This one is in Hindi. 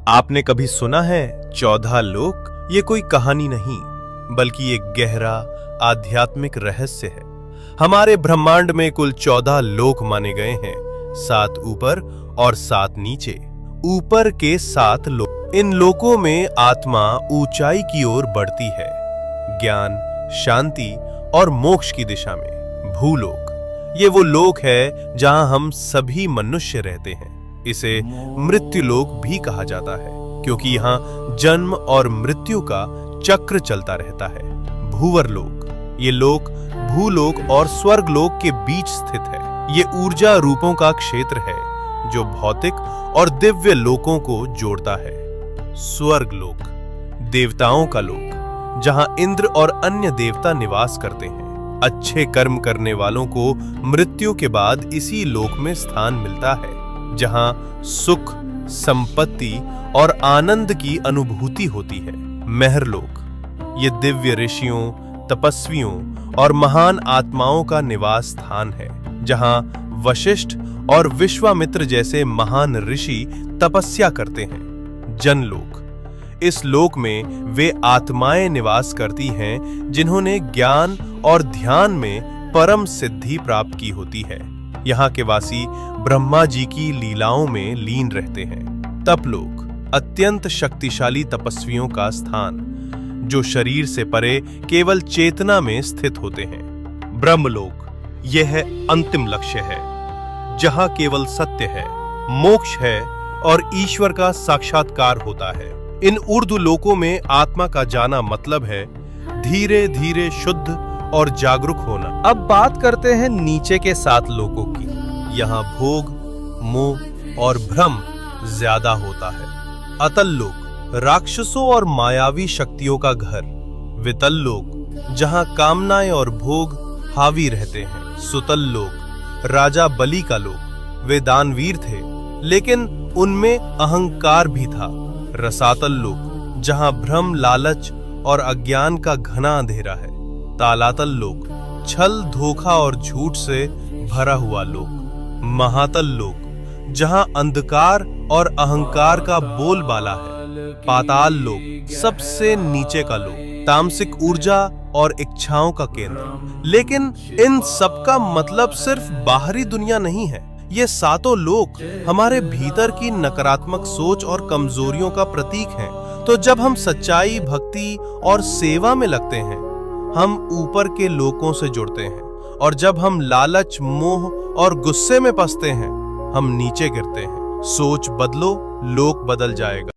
आपने कभी सुना है 14 लोक? ये कोई कहानी नहीं, बल्कि एक गहरा आध्यात्मिक रहस्य है। हमारे ब्रह्मांड में कुल 14 लोक माने गए हैं, 7 ऊपर और 7 नीचे। ऊपर के 7 लोक, इन लोकों में आत्मा ऊंचाई की ओर बढ़ती है, ज्ञान, शांति और मोक्ष की दिशा में। भूलोक, ये वो लोक है जहां हम सभी मनुष्य रहते हैं। इसे मृत्युलोक भी कहा जाता है, क्योंकि यहाँ जन्म और मृत्यु का चक्र चलता रहता है। भूवरलोक, ये लोक भूलोक और स्वर्गलोक के बीच स्थित है। ये ऊर्जा रूपों का क्षेत्र है जो भौतिक और दिव्य लोकों को जोड़ता है। स्वर्गलोक, देवताओं का लोक, जहां इंद्र और अन्य देवता निवास करते हैं। अच्छे कर्म करने वालों को मृत्यु के बाद इसी लोक में स्थान मिलता है, जहां सुख, संपत्ति और आनंद की अनुभूति होती है। महरलोक, ये दिव्य ऋषियों, तपस्वियों और महान आत्माओं का निवास स्थान है, जहां वशिष्ठ और विश्वामित्र जैसे महान ऋषि तपस्या करते हैं। जनलोक, इस लोक में वे आत्माएं निवास करती हैं जिन्होंने ज्ञान और ध्यान में परम सिद्धि प्राप्त की होती है। यहाँ के वासी ब्रह्मा जी की लीलाओं में लीन रहते हैं। तपलोक, अत्यंत शक्तिशाली तपस्वियों का स्थान, जो शरीर से परे केवल चेतना में स्थित होते हैं। ब्रह्मलोक, यह अंतिम लक्ष्य है, जहां केवल सत्य है, मोक्ष है और ईश्वर का साक्षात्कार होता है। इन ऊर्ध्व लोकों में आत्मा का जाना मतलब है धीरे धीरे शुद्ध और जागरूक होना। अब बात करते हैं नीचे के 7 लोकों की। यहाँ भोग, मोह और भ्रम ज्यादा होता है। अतल लोक, राक्षसों और मायावी शक्तियों का घर। वितल लोक, जहाँ कामनाएं और भोग हावी रहते हैं। सुतल लोक, राजा बलि का लोक। वे दानवीर थे, लेकिन उनमें अहंकार भी था। रसातल लोक, जहाँ भ्रम, लालच और अज्ञान का घना अंधेरा है। तालातल लोक, छल, धोखा और झूठ से भरा हुआ लोक। महातल लोक, जहां अंधकार और अहंकार का बोलबाला है। पाताल लोक, सबसे नीचे का लोक, तामसिक ऊर्जा और इच्छाओं का केंद्र। लेकिन इन सब का मतलब सिर्फ बाहरी दुनिया नहीं है। ये 7 लोक हमारे भीतर की नकारात्मक सोच और कमजोरियों का प्रतीक हैं। तो जब हम सच्चाई, भक्ति और सेवा में लगते हैं, हम ऊपर के लोकों से जुड़ते हैं, और जब हम लालच, मोह और गुस्से में फंसते हैं, हम नीचे गिरते हैं। सोच बदलो, लोक बदल जाएगा।